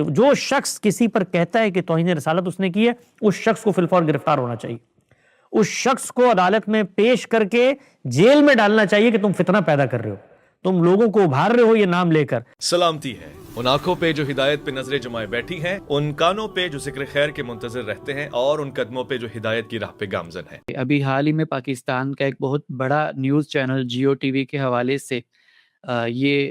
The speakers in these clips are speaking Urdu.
جو شخص کسی پر کہتا ہے کہ توہین رسالت اس نے کی ہے، اس شخص کو فی الفور گرفتار ہونا چاہیے، اس شخص کو عدالت میں پیش کر کے جیل میں ڈالنا چاہیے کہ تم فتنہ پیدا کر رہے ہو، تم لوگوں کو ابھار رہے ہو یہ نام لے کر۔ سلامتی ہے ان آنکھوں پہ جو ہدایت پہ نظریں جمائے بیٹھی ہیں، ان کانوں پہ جو ذکر خیر کے منتظر رہتے ہیں، اور ان قدموں پہ جو ہدایت کی راہ پہ گامزن ہیں۔ ابھی حال ہی میں پاکستان کا ایک بہت بڑا news channel Geo T V کے حوالے سے یہ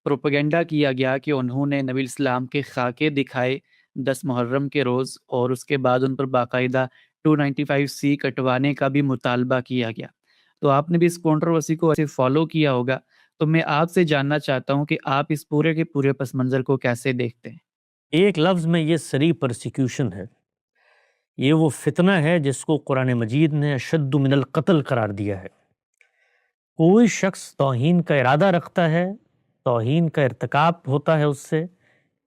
پروپیگنڈا کیا گیا کہ انہوں نے نبی الاسلام کے خاکے دکھائے 10 محرم کے روز، اور اس کے بعد ان پر باقاعدہ 295C کٹوانے کا بھی مطالبہ کیا گیا۔ تو آپ نے بھی اس کنٹروورسی کو ایسے فالو کیا ہوگا، تو میں آپ سے جاننا چاہتا ہوں کہ آپ اس پورے کے پورے پس منظر کو کیسے دیکھتے ہیں؟ ایک لفظ میں یہ سری پرسیکیوشن ہے، یہ وہ فتنہ ہے جس کو قرآن مجید نے اشد من القتل قرار دیا ہے۔ کوئی شخص توہین کا ارادہ رکھتا ہے، توہین کا ارتکاب ہوتا ہے اس سے،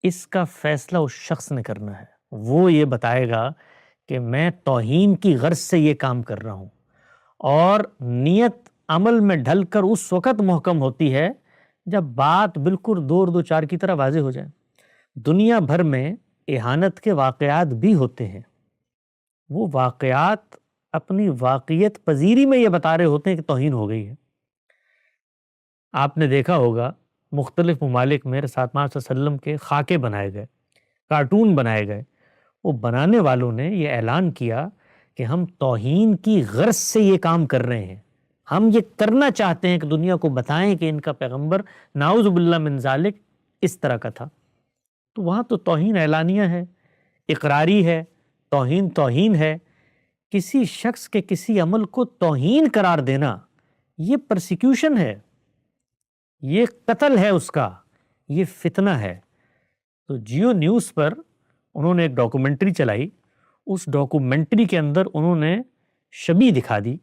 اس کا فیصلہ اس شخص نے کرنا ہے۔ وہ یہ بتائے گا کہ میں توہین کی غرض سے یہ کام کر رہا ہوں، اور نیت عمل میں ڈھل کر اس وقت محکم ہوتی ہے جب بات بالکل دو چار کی طرح واضح ہو جائے۔ دنیا بھر میں اہانت کے واقعات بھی ہوتے ہیں، وہ واقعات اپنی واقعیت پذیری میں یہ بتا رہے ہوتے ہیں کہ توہین ہو گئی ہے۔ آپ نے دیکھا ہوگا مختلف ممالک میں رسول اللہ صلی اللہ علیہ وسلم کے خاکے بنائے گئے، کارٹون بنائے گئے، وہ بنانے والوں نے یہ اعلان کیا کہ ہم توہین کی غرض سے یہ کام کر رہے ہیں، ہم یہ کرنا چاہتے ہیں کہ دنیا کو بتائیں کہ ان کا پیغمبر نعوذ باللہ من ذالک اس طرح کا تھا۔ تو وہاں تو توہین اعلانیہ ہے، اقراری ہے، توہین ہے۔ کسی شخص کے کسی عمل کو توہین قرار دینا یہ پرسیکیوشن ہے، یہ قتل ہے، اس کا یہ فتنہ ہے۔ تو جیو نیوز پر انہوں نے ایک ڈاکومنٹری چلائی، اس ڈاکومنٹری کے اندر انہوں نے شبیہ دکھا دی۔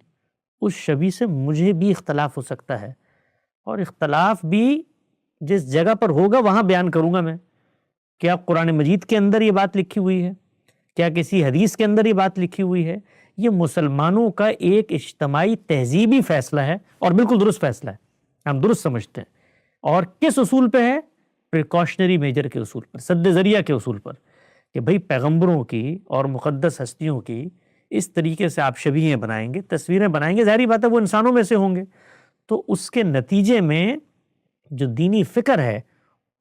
اس شبیہ سے مجھے بھی اختلاف ہو سکتا ہے، اور اختلاف بھی جس جگہ پر ہوگا وہاں بیان کروں گا میں۔ کیا قرآن مجید کے اندر یہ بات لکھی ہوئی ہے؟ کیا کسی حدیث کے اندر یہ بات لکھی ہوئی ہے؟ یہ مسلمانوں کا ایک اجتماعی تہذیبی فیصلہ ہے، اور بالکل درست فیصلہ ہے، ہم درست سمجھتے ہیں۔ اور کس اصول پہ ہے؟ پریکاشنری میجر کے اصول پر، سد ذریعہ کے اصول پر، کہ بھئی پیغمبروں کی اور مقدس ہستیوں کی اس طریقے سے آپ شبیہیں بنائیں گے، تصویریں بنائیں گے، ظاہری بات ہے وہ انسانوں میں سے ہوں گے، تو اس کے نتیجے میں جو دینی فکر ہے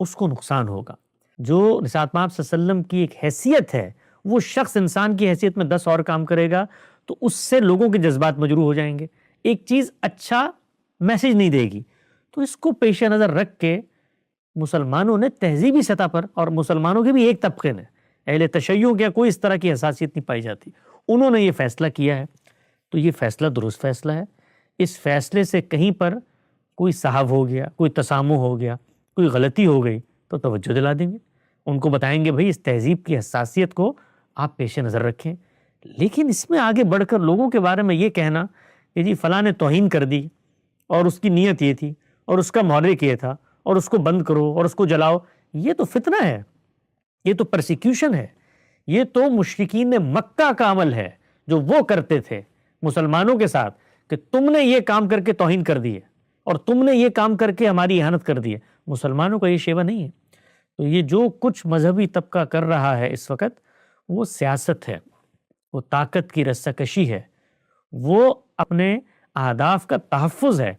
اس کو نقصان ہوگا۔ جو رسول اللہ صلی اللہ علیہ وسلم کی ایک حیثیت ہے، وہ شخص انسان کی حیثیت میں 10 اور کام کرے گا تو اس سے لوگوں کے جذبات مجروح ہو جائیں گے، ایک چیز اچھا میسج نہیں دے گی۔ تو اس کو پیش نظر رکھ کے مسلمانوں نے تہذیبی سطح پر، اور مسلمانوں کے بھی ایک طبقے نے، اہل تشیع کے کوئی اس طرح کی حساسیت نہیں پائی جاتی، انہوں نے یہ فیصلہ کیا ہے۔ تو یہ فیصلہ درست فیصلہ ہے۔ اس فیصلے سے کہیں پر کوئی سہو ہو گیا، کوئی تسامح ہو گیا، کوئی غلطی ہو گئی تو توجہ دلا دیں گے، ان کو بتائیں گے بھئی اس تہذیب کی حساسیت کو آپ پیش نظر رکھیں۔ لیکن اس میں آگے بڑھ کر لوگوں کے بارے میں یہ کہنا کہ جی فلاں نے توہین کر دی، اور اس کی نیت یہ تھی، اور اس کا محرک یہ تھا، اور اس کو بند کرو اور اس کو جلاؤ، یہ تو فتنہ ہے، یہ تو پرسیکیوشن ہے، یہ تو مشرکین مکہ کا عمل ہے جو وہ کرتے تھے مسلمانوں کے ساتھ، کہ تم نے یہ کام کر کے توہین کر دی ہے، اور تم نے یہ کام کر کے ہماری اہانت کر دی ہے۔ مسلمانوں کا یہ شیوہ نہیں ہے۔ تو یہ جو کچھ مذہبی طبقہ کر رہا ہے اس وقت، وہ سیاست ہے، وہ طاقت کی رسہ کشی ہے، وہ اپنے اہداف کا تحفظ ہے۔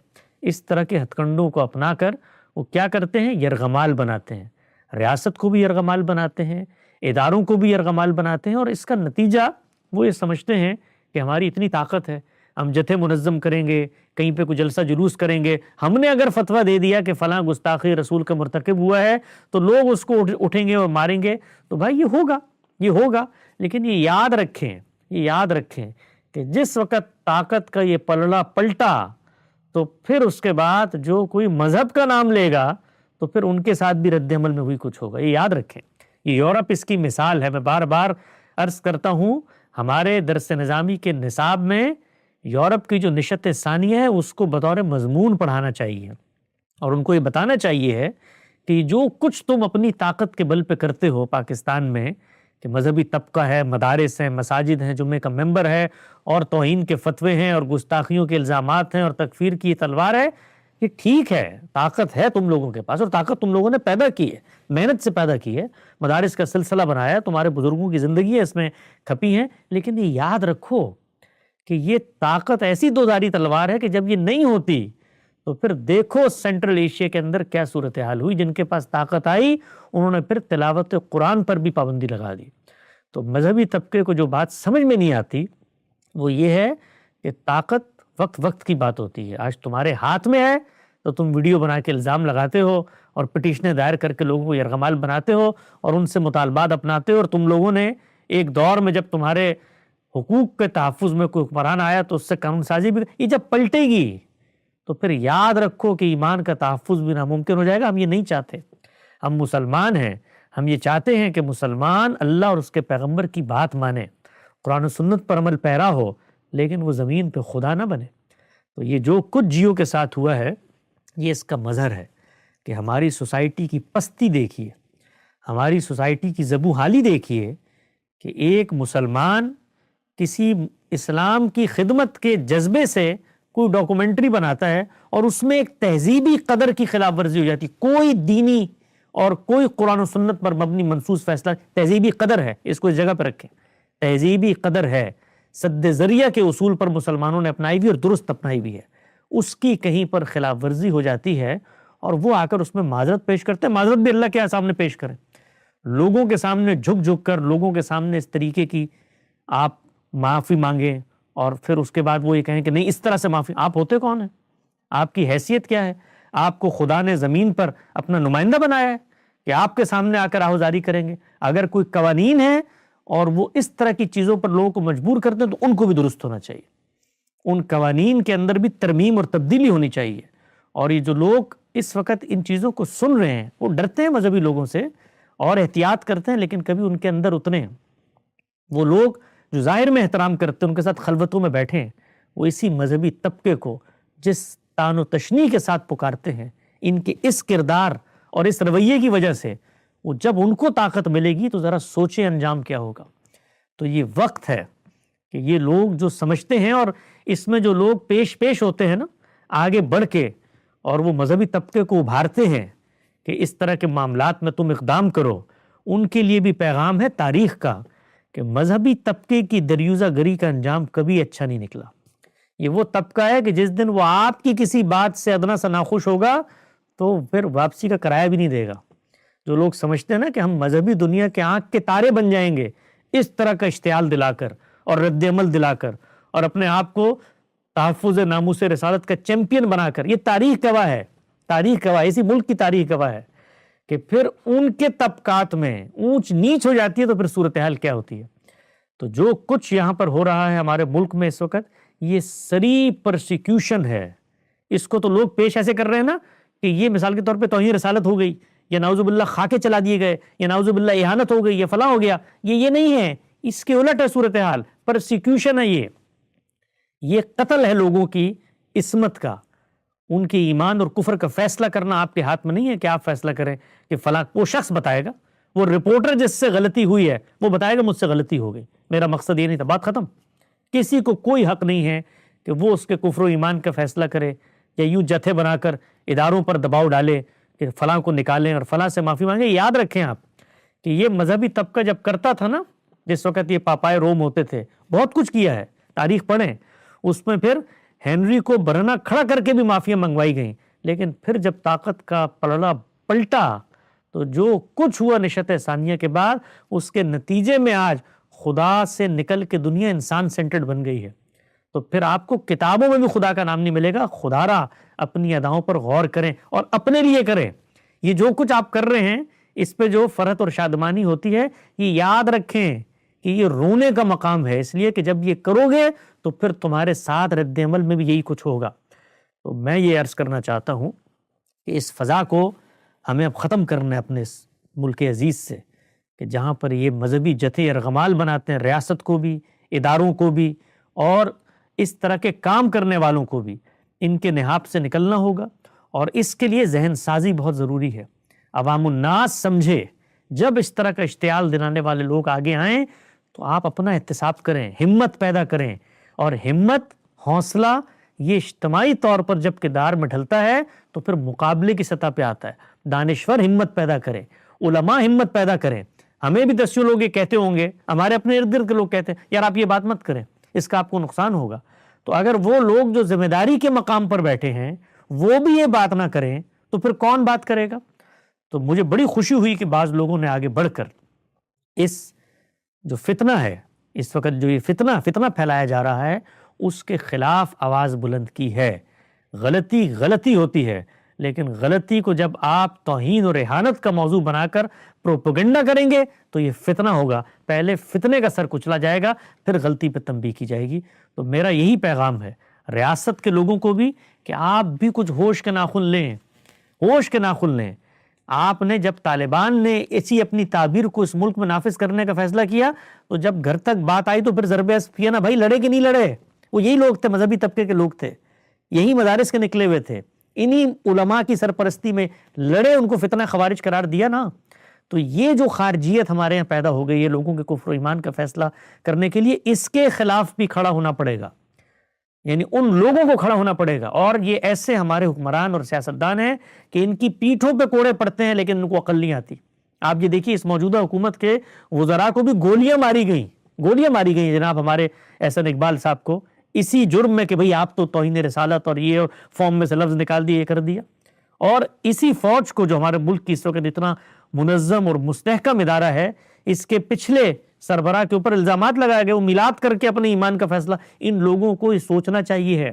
اس طرح کے ہتھ کنڈوں کو اپنا کر وہ کیا کرتے ہیں؟ یرغمال بناتے ہیں، ریاست کو بھی یرغمال بناتے ہیں، اداروں کو بھی یرغمال بناتے ہیں، اور اس کا نتیجہ وہ یہ سمجھتے ہیں کہ ہماری اتنی طاقت ہے، ہم جتھے منظم کریں گے، کہیں پہ کوئی جلسہ جلوس کریں گے، ہم نے اگر فتویٰ دے دیا کہ فلاں گستاخی رسول کا مرتکب ہوا ہے تو لوگ اس کو اٹھیں گے اور ماریں گے۔ تو بھائی یہ ہوگا، لیکن یہ یاد رکھیں کہ جس وقت طاقت کا یہ پلڑا پلٹا تو پھر اس کے بعد جو کوئی مذہب کا نام لے گا تو پھر ان کے ساتھ بھی رد عمل میں وہی کچھ ہوگا، یہ یاد رکھیں۔ یہ یورپ اس کی مثال ہے۔ میں بار بار عرض کرتا ہوں، ہمارے درس نظامی کے نصاب میں یورپ کی جو نشت ثانیہ ہے اس کو بطور مضمون پڑھانا چاہیے، اور ان کو یہ بتانا چاہیے ہے کہ جو کچھ تم اپنی طاقت کے بل پہ کرتے ہو پاکستان میں، کہ مذہبی طبقہ ہے، مدارس ہیں، مساجد ہیں، جمعہ کا ممبر ہے، اور توہین کے فتوے ہیں، اور گستاخیوں کے الزامات ہیں، اور تکفیر کی تلوار ہے، کہ ٹھیک ہے طاقت ہے تم لوگوں کے پاس اور طاقت تم لوگوں نے پیدا کی ہے، محنت سے پیدا کی ہے، مدارس کا سلسلہ بنایا ہے، تمہارے بزرگوں کی زندگی ہے اس میں کھپی ہے، لیکن یہ یاد رکھو کہ یہ طاقت ایسی دوزاری تلوار ہے کہ جب یہ نہیں ہوتی تو پھر دیکھو سینٹرل ایشیا کے اندر کیا صورتحال ہوئی. جن کے پاس طاقت آئی انہوں نے پھر تلاوت قرآن پر بھی پابندی لگا دی. تو مذہبی طبقے کو جو بات سمجھ میں نہیں آتی وہ یہ ہے کہ طاقت وقت وقت کی بات ہوتی ہے. آج تمہارے ہاتھ میں ہے تو تم ویڈیو بنا کے الزام لگاتے ہو اور پٹیشنیں دائر کر کے لوگوں کو یرغمال بناتے ہو اور ان سے مطالبات اپناتے ہو. اور تم لوگوں نے ایک دور میں جب تمہارے حقوق کے تحفظ میں کوئی حکمران آیا تو اس سے قانون سازی بھی، یہ جب پلٹے گی تو پھر یاد رکھو کہ ایمان کا تحفظ بھی ناممکن ہو جائے گا. ہم یہ نہیں چاہتے. ہم مسلمان ہیں، ہم یہ چاہتے ہیں کہ مسلمان اللہ اور اس کے پیغمبر کی بات مانے، قرآن و سنت پر عمل پیرا ہو، لیکن وہ زمین پہ خدا نہ بنے. تو یہ جو کچھ جیو کے ساتھ ہوا ہے یہ اس کا مظہر ہے کہ ہماری سوسائٹی کی پستی دیکھیے، ہماری سوسائٹی کی زبوں حالی دیکھیے کہ ایک مسلمان کسی اسلام کی خدمت کے جذبے سے کوئی ڈاکومنٹری بناتا ہے اور اس میں ایک تہذیبی قدر کی خلاف ورزی ہو جاتی. کوئی دینی اور کوئی قرآن و سنت پر مبنی منصوص فیصلہ، تہذیبی قدر ہے، اس کو اس جگہ پہ رکھیں، تہذیبی قدر ہے، سد ذریعہ کے اصول پر مسلمانوں نے اپنائی بھی اور درست اپنائی بھی ہے، اس کی کہیں پر خلاف ورزی ہو جاتی ہے اور وہ آ کر اس میں معذرت پیش کرتے ہیں. معذرت بھی اللہ کے سامنے پیش کریں، لوگوں کے سامنے جھک جھک کر لوگوں کے سامنے اس طریقے کی آپ معافی مانگیں اور پھر اس کے بعد وہ یہ کہیں کہ نہیں اس طرح سے معافی. آپ ہوتے کون ہیں؟ آپ کی حیثیت کیا ہے؟ آپ کو خدا نے زمین پر اپنا نمائندہ بنایا ہے کہ آپ کے سامنے آ کر آہوزاری کریں گے؟ اگر کوئی قوانین ہیں اور وہ اس طرح کی چیزوں پر لوگوں کو مجبور کرتے ہیں تو ان کو بھی درست ہونا چاہیے. ان قوانین کے اندر بھی ترمیم اور تبدیلی ہونی چاہیے. اور یہ جو لوگ اس وقت ان چیزوں کو سن رہے ہیں وہ ڈرتے ہیں مذہبی لوگوں سے اور احتیاط کرتے ہیں، لیکن کبھی ان کے اندر اتنے وہ لوگ جو ظاہر میں احترام کرتے ہیں ان کے ساتھ خلوتوں میں بیٹھے ہیں، وہ اسی مذہبی طبقے کو جس تان و تشنیع کے ساتھ پکارتے ہیں، ان کے اس کردار اور اس رویے کی وجہ سے وہ جب ان کو طاقت ملے گی تو ذرا سوچیں انجام کیا ہوگا. تو یہ وقت ہے کہ یہ لوگ جو سمجھتے ہیں اور اس میں جو لوگ پیش ہوتے ہیں نا آگے بڑھ کے اور وہ مذہبی طبقے کو ابھارتے ہیں کہ اس طرح کے معاملات میں تم اقدام کرو، ان کے لیے بھی پیغام ہے تاریخ کا کہ مذہبی طبقے کی دریوزہ گری کا انجام کبھی اچھا نہیں نکلا. یہ وہ طبقہ ہے کہ جس دن وہ آپ کی کسی بات سے ادنا سا ناخوش ہوگا تو پھر واپسی کا کرایہ بھی نہیں دے گا. جو لوگ سمجھتے ہیں نا کہ ہم مذہبی دنیا کے آنکھ کے تارے بن جائیں گے اس طرح کا اشتعال دلا کر اور رد عمل دلا کر اور اپنے آپ کو تحفظ ناموس رسالت کا چیمپئن بنا کر، یہ تاریخ گواہ ہے، تاریخ گواہ، اسی ملک کی تاریخ گواہ ہے کہ پھر ان کے طبقات میں اونچ نیچ ہو جاتی ہے تو پھر صورتحال کیا ہوتی ہے. تو جو کچھ یہاں پر ہو رہا ہے ہمارے ملک میں اس وقت یہ سری پرسیکیوشن ہے. اس کو تو لوگ پیش ایسے کر رہے ہیں نا کہ یہ مثال کے طور پہ توہین رسالت ہو گئی یا نعوذ باللہ خاکے چلا دیے گئے یا نعوذ باللہ اہانت ہو گئی یا فلاں ہو گیا. یہ نہیں ہے، اس کے الٹ ہے صورتحال، پرسیکیوشن ہے. یہ قتل ہے لوگوں کی عصمت کا. ان کے ایمان اور کفر کا فیصلہ کرنا آپ کے ہاتھ میں نہیں ہے کہ آپ فیصلہ کریں کہ فلاں. وہ شخص بتائے گا، وہ رپورٹر جس سے غلطی ہوئی ہے وہ بتائے گا مجھ سے غلطی ہو گئی، میرا مقصد یہ نہیں تھا، بات ختم. کسی کو کوئی حق نہیں ہے کہ وہ اس کے کفر و ایمان کا فیصلہ کرے یا یوں جتھے بنا کر اداروں پر دباؤ ڈالے کہ فلاں کو نکالیں اور فلاں سے معافی مانگیں. یاد رکھیں آپ کہ یہ مذہبی طبقہ جب کرتا تھا نا، جس وقت یہ پاپائے روم ہوتے تھے، بہت کچھ کیا ہے، تاریخ پڑھیں. اس میں پھر ہنری کو برہنہ کھڑا کر کے بھی معافیاں منگوائی گئیں، لیکن پھر جب طاقت کا پلڑا پلٹا تو جو کچھ ہوا نشأت ثانیہ کے بعد اس کے نتیجے میں آج خدا سے نکل کے دنیا انسان سینٹرڈ بن گئی ہے. تو پھر آپ کو کتابوں میں بھی خدا کا نام نہیں ملے گا. خدا را اپنی اداؤں پر غور کریں اور اپنے لیے کریں. یہ جو کچھ آپ کر رہے ہیں اس پہ جو فرحت اور شادمانی ہوتی ہے یہ یاد رکھیں کہ یہ رونے کا مقام ہے، اس لیے کہ جب یہ کرو گے تو پھر تمہارے ساتھ رد عمل میں بھی یہی کچھ ہوگا. تو میں یہ عرض کرنا چاہتا ہوں کہ اس فضا کو ہمیں اب ختم کرنا ہے اپنے اس ملک عزیز سے کہ جہاں پر یہ مذہبی جتھے ارغمال بناتے ہیں، ریاست کو بھی، اداروں کو بھی اور اس طرح کے کام کرنے والوں کو بھی ان کے نحاب سے نکلنا ہوگا. اور اس کے لیے ذہن سازی بہت ضروری ہے. عوام الناس سمجھے، جب اس طرح کا اشتعال دلانے والے لوگ آگے آئیں تو آپ اپنا احتساب کریں، ہمت پیدا کریں. اور ہمت، حوصلہ یہ اجتماعی طور پر جب کردار میں ڈھلتا ہے تو پھر مقابلے کی سطح پہ آتا ہے۔ دانشور ہمت پیدا کریں، علماء ہمت پیدا کریں۔ ہمیں بھی دسیوں لوگ یہ کہتے ہوں گے، ہمارے اپنے ارد گرد کے لوگ کہتے ہیں یار آپ یہ بات مت کریں، اس کا آپ کو نقصان ہوگا۔ تو اگر وہ لوگ جو ذمہ داری کے مقام پر بیٹھے ہیں وہ بھی یہ بات نہ کریں تو پھر کون بات کرے گا؟ تو مجھے بڑی خوشی ہوئی کہ بعض لوگوں نے آگے بڑھ کر اس جو فتنہ ہے، اس وقت جو یہ فتنہ پھیلایا جا رہا ہے، اس کے خلاف آواز بلند کی ہے۔ غلطی ہوتی ہے، لیکن غلطی کو جب آپ توہین اور اہانت کا موضوع بنا کر پروپیگنڈا کریں گے تو یہ فتنہ ہوگا۔ پہلے فتنے کا سر کچلا جائے گا، پھر غلطی پہ تنبیہ کی جائے گی۔ تو میرا یہی پیغام ہے ریاست کے لوگوں کو بھی کہ آپ بھی کچھ ہوش کے ناخن لیں۔ آپ نے جب طالبان نے اسی اپنی تعبیر کو اس ملک میں نافذ کرنے کا فیصلہ کیا تو جب گھر تک بات آئی تو پھر ضرب اسب کیا نا، بھائی لڑے کہ نہیں لڑے؟ وہ یہی لوگ تھے، مذہبی طبقے کے لوگ تھے، یہی مدارس کے نکلے ہوئے تھے، انہی علماء کی سرپرستی میں لڑے، ان کو فتنہ خوارج قرار دیا نا۔ تو یہ جو خارجیت ہمارے یہاں پیدا ہو گئی ہے لوگوں کے کفر و ایمان کا فیصلہ کرنے کے لیے، اس کے خلاف بھی کھڑا ہونا پڑے گا، یعنی ان لوگوں کو کھڑا ہونا پڑے گا۔ اور یہ ایسے ہمارے حکمران اور سیاستدان ہیں کہ ان کی پیٹھوں پہ کوڑے پڑتے ہیں لیکن ان کو عقل نہیں آتی۔ آپ یہ دیکھیے اس موجودہ حکومت کے وزراء کو بھی گولیاں ماری گئیں جناب ہمارے احسن اقبال صاحب کو، اسی جرم میں کہ بھئی آپ تو توہین رسالت اور یہ فارم میں سے لفظ نکال دیے، یہ کر دیا۔ اور اسی فوج کو جو ہمارے ملک کی اس وقت اتنا منظم اور مستحکم ادارہ ہے، اس کے پچھلے سربراہ کے اوپر الزامات لگائے گئے، وہ میلاد کر کے اپنے ایمان کا فیصلہ۔ ان لوگوں کو یہ سوچنا چاہیے ہے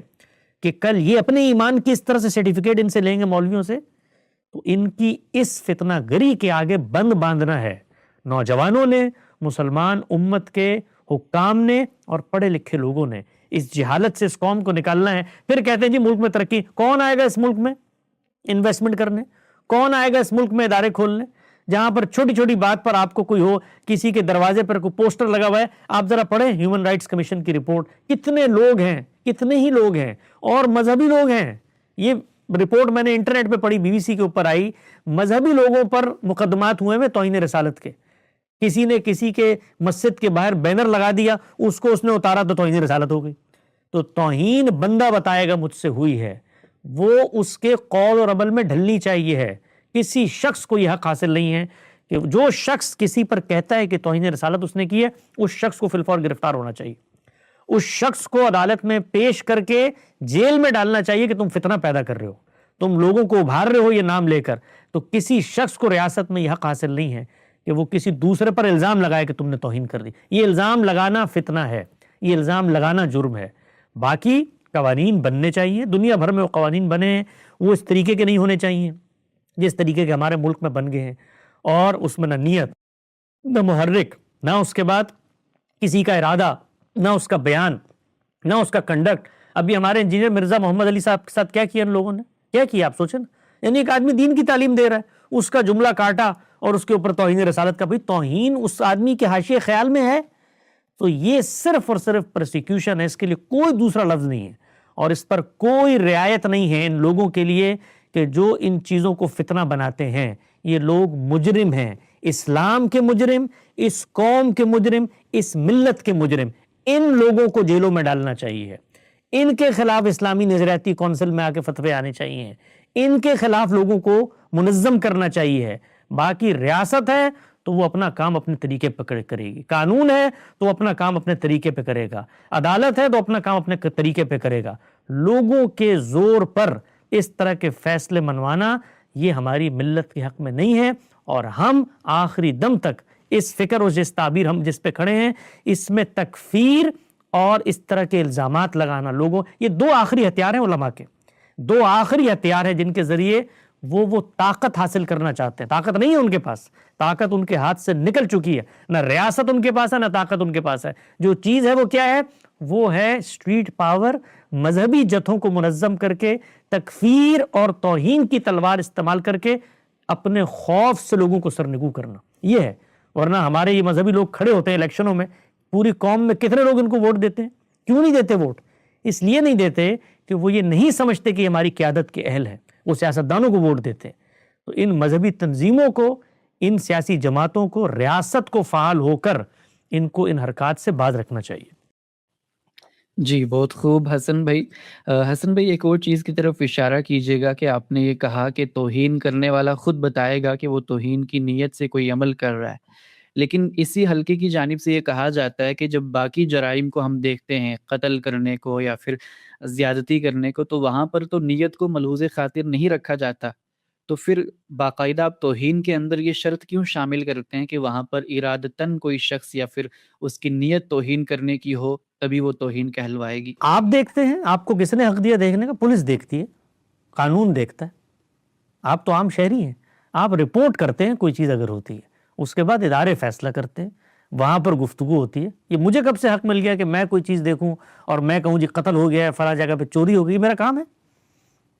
کہ کل یہ اپنے ایمان کی اس طرح سے سرٹیفکیٹ ان سے لیں گے مولویوں سے، تو ان کی اس فتنہ گری کے آگے بند باندھنا ہے نوجوانوں نے، مسلمان امت کے حکام نے اور پڑھے لکھے لوگوں نے۔ اس جہالت سے اس قوم کو نکالنا ہے۔ پھر کہتے ہیں جی ملک میں ترقی، کون آئے گا اس ملک میں انویسٹمنٹ کرنے؟ کون آئے گا اس ملک میں ادارے کھولنے جہاں پر چھوٹی چھوٹی بات پر آپ کو کوئی ہو، کسی کے دروازے پر کوئی پوسٹر لگا ہوا ہے؟ آپ ذرا پڑھیں ہیومن رائٹس کمیشن کی رپورٹ، کتنے لوگ ہیں، کتنے ہی لوگ ہیں اور مذہبی لوگ ہیں۔ یہ رپورٹ میں نے انٹرنیٹ پہ پڑھی، BBC کے اوپر آئی، مذہبی لوگوں پر مقدمات ہوئے ہیں توہین رسالت کے۔ کسی نے کسی کے مسجد کے باہر بینر لگا دیا، اس کو اس نے اتارا تو توہین رسالت ہو گئی۔ تو توہین بندہ بتائے گا مجھ سے ہوئی ہے، وہ اس کے قول اور عمل میں ڈھلنی چاہیے ہے۔ کسی شخص کو یہ حق حاصل نہیں ہے کہ جو شخص کسی پر کہتا ہے کہ توہین رسالت اس نے کی ہے، اس شخص کو فی الفور گرفتار ہونا چاہیے، اس شخص کو عدالت میں پیش کر کے جیل میں ڈالنا چاہیے کہ تم فتنہ پیدا کر رہے ہو، تم لوگوں کو ابھار رہے ہو یہ نام لے کر۔ تو کسی شخص کو ریاست میں یہ حق حاصل نہیں ہے کہ وہ کسی دوسرے پر الزام لگائے کہ تم نے توہین کر دی۔ یہ الزام لگانا فتنہ ہے، یہ الزام لگانا جرم ہے۔ باقی قوانین بننے چاہیے، دنیا بھر میں وہ قوانین بنے ہیں، وہ اس طریقے کے نہیں ہونے چاہیے جس طریقے کے ہمارے ملک میں بن گئے ہیں، اور اس میں نہ نیت، نہ محرک، نہ اس کے بعد کسی کا ارادہ، نہ اس کا بیان، نہ اس کا کنڈکٹ۔ ابھی ہمارے انجینئر مرزا محمد علی صاحب کے ساتھ کیا کیا ان لوگوں نے، کیا کیا آپ سوچیں نا؟ یعنی ایک آدمی دین کی تعلیم دے رہا ہے، اس کا جملہ کاٹا اور اس کے اوپر توہین رسالت کا۔ بھئی توہین اس آدمی کے حاشیے خیال میں ہے تو یہ صرف اور صرف پرسیکیوشن ہے، اس کے لیے کوئی دوسرا لفظ نہیں ہے، اور اس پر کوئی رعایت نہیں ہے ان لوگوں کے لیے کہ جو ان چیزوں کو فتنہ بناتے ہیں۔ یہ لوگ مجرم ہیں، اسلام کے مجرم، اس قوم کے مجرم، اس ملت کے مجرم۔ ان لوگوں کو جیلوں میں ڈالنا چاہیے، ان کے خلاف اسلامی نظریاتی کونسل میں آ کے فتوے آنے چاہیے، ان کے خلاف لوگوں کو منظم کرنا چاہیے۔ باقی ریاست ہے تو وہ اپنا کام اپنے طریقے پہ کرے گی، قانون ہے تو اپنا کام اپنے طریقے پہ کرے گا، عدالت ہے تو اپنا کام اپنے طریقے پہ کرے گا۔ لوگوں کے زور پر اس طرح کے فیصلے منوانا یہ ہماری ملت کے حق میں نہیں ہے، اور ہم آخری دم تک اس فکر اور جس تعبیر ہم جس پہ کھڑے ہیں، اس میں تکفیر اور اس طرح کے الزامات لگانا لوگوں، یہ دو آخری ہتھیار ہیں علماء کے، دو آخری ہتھیار ہیں جن کے ذریعے وہ طاقت حاصل کرنا چاہتے ہیں۔ طاقت نہیں ہے ان کے پاس، طاقت ان کے ہاتھ سے نکل چکی ہے، نہ ریاست ان کے پاس ہے نہ طاقت ان کے پاس ہے۔ جو چیز ہے وہ کیا ہے؟ وہ ہے اسٹریٹ پاور، مذہبی جتھوں کو منظم کر کے تکفیر اور توہین کی تلوار استعمال کر کے اپنے خوف سے لوگوں کو سرنگو کرنا، یہ ہے۔ ورنہ ہمارے یہ مذہبی لوگ کھڑے ہوتے ہیں الیکشنوں میں، پوری قوم میں کتنے لوگ ان کو ووٹ دیتے ہیں؟ کیوں نہیں دیتے ووٹ؟ اس لیے نہیں دیتے کہ وہ یہ نہیں سمجھتے کہ ہماری قیادت کے اہل ہیں، وہ سیاستدانوں کو ووٹ دیتے ہیں۔ تو ان مذہبی تنظیموں کو، ان سیاسی جماعتوں کو، ریاست کو فعال ہو کر ان کو ان حرکات سے باز رکھنا چاہیے۔ جی، بہت خوب حسن بھائی۔ حسن بھائی ایک اور چیز کی طرف اشارہ کیجیے گا کہ آپ نے یہ کہا کہ توہین کرنے والا خود بتائے گا کہ وہ توہین کی نیت سے کوئی عمل کر رہا ہے۔ لیکن اسی حلقے کی جانب سے یہ کہا جاتا ہے کہ جب باقی جرائم کو ہم دیکھتے ہیں، قتل کرنے کو یا پھر زیادتی کرنے کو، تو وہاں پر تو نیت کو ملحوظ خاطر نہیں رکھا جاتا۔ تو پھر باقاعدہ آپ توہین کے اندر یہ شرط کیوں شامل کرتے ہیں کہ وہاں پر ارادتاً کوئی شخص یا پھر اس کی نیت توہین کرنے کی ہو تبھی وہ توہین کہلوائے گی؟ آپ دیکھتے ہیں، آپ کو کس نے حق دیا دیکھنے کا؟ پولیس دیکھتی ہے، قانون دیکھتا ہے۔ آپ تو عام شہری ہیں، آپ رپورٹ کرتے ہیں کوئی چیز اگر ہوتی ہے، اس کے بعد ادارے فیصلہ کرتے ہیں، وہاں پر گفتگو ہوتی ہے۔ یہ مجھے کب سے حق مل گیا کہ میں کوئی چیز دیکھوں اور میں کہوں جی قتل ہو گیا ہے، فلاں جگہ پہ چوری ہو گئی؟ یہ میرا کام ہے؟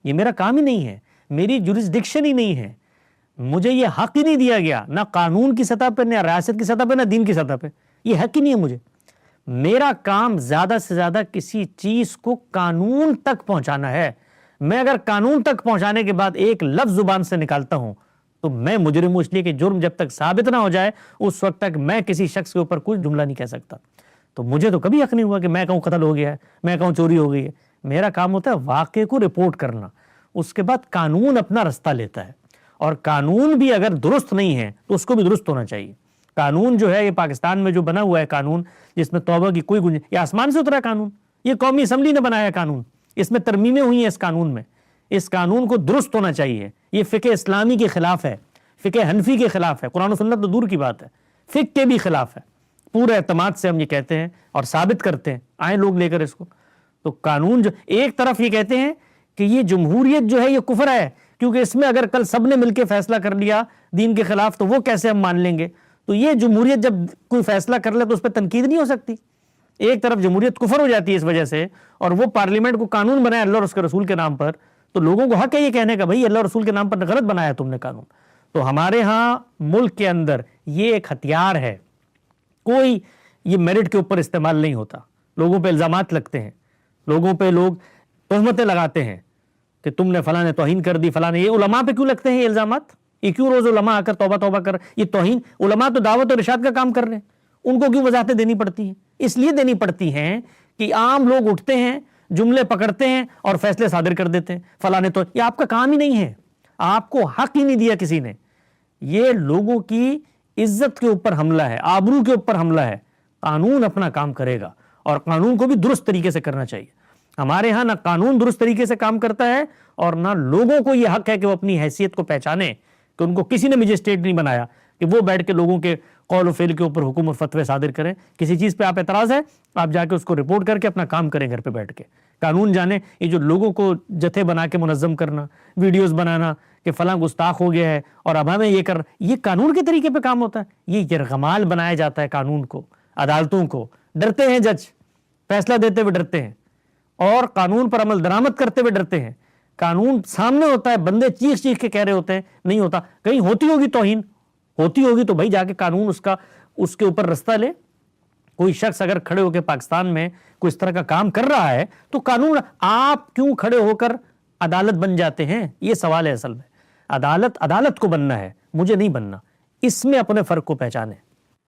یہ میرا کام ہی نہیں ہے، میری جورسڈکشن ہی نہیں ہے، مجھے یہ حق ہی نہیں دیا گیا، نہ قانون کی سطح پہ، نہ ریاست کی سطح پہ، نہ دین کی سطح پہ، یہ حق ہی نہیں ہے مجھے۔ میرا کام زیادہ سے زیادہ کسی چیز کو قانون تک پہنچانا ہے۔ میں اگر قانون تک پہنچانے کے بعد ایک لفظ زبان سے نکالتا ہوں تو میں مجرم ہوں، اس لیے کہ جرم جب تک ثابت نہ ہو جائے اس وقت تک میں کسی شخص کے اوپر کوئی جملہ نہیں کہہ سکتا۔ تو مجھے تو کبھی حق نہیں ہوا کہ میں کہوں قتل ہو گیا ہے، میں کہوں چوری ہو گئی ہے۔ میرا کام ہوتا ہے واقعے کو رپورٹ کرنا، اس کے بعد قانون اپنا رستہ لیتا ہے، اور قانون بھی اگر درست نہیں ہے تو اس کو بھی درست ہونا چاہیے۔ قانون جو ہے یہ پاکستان میں جو بنا ہوا ہے قانون، جس میں توبہ کی کوئی گنجائش، یہ آسمان سے اترا قانون، یہ قومی اسمبلی نے بنایا قانون، اس میں ترمیمیں ہوئی ہیں اس قانون میں۔ اس قانون کو درست ہونا چاہیے۔ یہ فقہ اسلامی کے خلاف ہے، فقہ حنفی کے خلاف ہے، قرآن و سنت تو دور کی بات ہے، فقہ کے بھی خلاف ہے۔ پورے اعتماد سے ہم یہ کہتے ہیں اور ثابت کرتے ہیں، آئیں لوگ لے کر اس کو۔ تو قانون جو ایک طرف یہ کہتے ہیں کہ یہ جمہوریت جو ہے یہ کفر ہے، کیونکہ اس میں اگر کل سب نے مل کے فیصلہ کر لیا دین کے خلاف تو وہ کیسے ہم مان لیں گے؟ تو یہ جمہوریت جب کوئی فیصلہ کر لے تو اس پہ تنقید نہیں ہو سکتی۔ ایک طرف جمہوریت کفر ہو جاتی ہے اس وجہ سے، اور وہ پارلیمنٹ کو قانون بنایا اللہ اور اس کے رسول کے نام پر، تو لوگوں کو حق ہے یہ کہنے کا بھائی اللہ اور رسول کے نام پر غلط بنایا تم نے قانون۔ تو ہمارے ہاں ملک کے اندر یہ ایک ہتھیار ہے، کوئی یہ میرٹ کے اوپر استعمال نہیں ہوتا۔ لوگوں پہ الزامات لگتے ہیں، لوگوں پہ لوگ تہمتیں لگاتے ہیں کہ تم نے فلاں نے توہین کر دی، فلاں نے۔ یہ علماء پہ کیوں لگتے ہیں یہ الزامات؟ یہ کیوں روز علماء آ کر توبہ توبہ کر؟ یہ توہین، علماء تو دعوت اور ارشاد کا کام کر رہے ہیں، ان کو کیوں وضاحتیں دینی پڑتی ہیں؟ اس لیے دینی پڑتی ہیں کہ عام لوگ اٹھتے ہیں، جملے پکڑتے ہیں اور فیصلے صادر کر دیتے ہیں، فلاں نے تو۔ یہ آپ کا کام ہی نہیں ہے، آپ کو حق ہی نہیں دیا کسی نے۔ یہ لوگوں کی عزت کے اوپر حملہ ہے، آبرو کے اوپر حملہ ہے۔ قانون اپنا کام کرے گا، اور قانون کو بھی درست طریقے سے کرنا چاہیے۔ ہمارے ہاں نہ قانون درست طریقے سے کام کرتا ہے، اور نہ لوگوں کو یہ حق ہے کہ وہ اپنی حیثیت کو پہچانے، کہ ان کو کسی نے مجسٹریٹ نہیں بنایا کہ وہ بیٹھ کے لوگوں کے قول و فعل کے اوپر حکم اور فتوے صادر کریں۔ کسی چیز پہ آپ اعتراض ہے، آپ جا کے اس کو رپورٹ کر کے اپنا کام کریں گھر پہ بیٹھ کے۔ قانون جانے، یہ جو لوگوں کو جتھے بنا کے منظم کرنا، ویڈیوز بنانا کہ فلاں گستاخ ہو گیا ہے اور اب ہمیں یہ کر، یہ قانون کے طریقے پہ کام ہوتا ہے؟ یہ یرغمال بنایا جاتا ہے قانون کو، عدالتوں کو۔ ڈرتے ہیں جج، فیصلہ دیتے ہوئے ڈرتے ہیں، اور قانون پر عمل درآمد کرتے ہوئے ڈرتے ہیں۔ قانون سامنے ہوتا ہے، بندے چیخ چیخ کے کہہ رہے ہوتے ہیں نہیں ہوتا۔ کہیں ہوتی ہوگی توہین، ہوتی ہوگی تو بھائی جا کے قانون اس کے اوپر رستہ لے۔ کوئی شخص اگر کھڑے ہو کے پاکستان میں کوئی اس طرح کا کام کر رہا ہے تو قانون، آپ کیوں کھڑے ہو کر عدالت بن جاتے ہیں؟ یہ سوال ہے اصل میں۔ عدالت کو بننا ہے، مجھے نہیں بننا۔ اس میں اپنے فرق کو پہچانے۔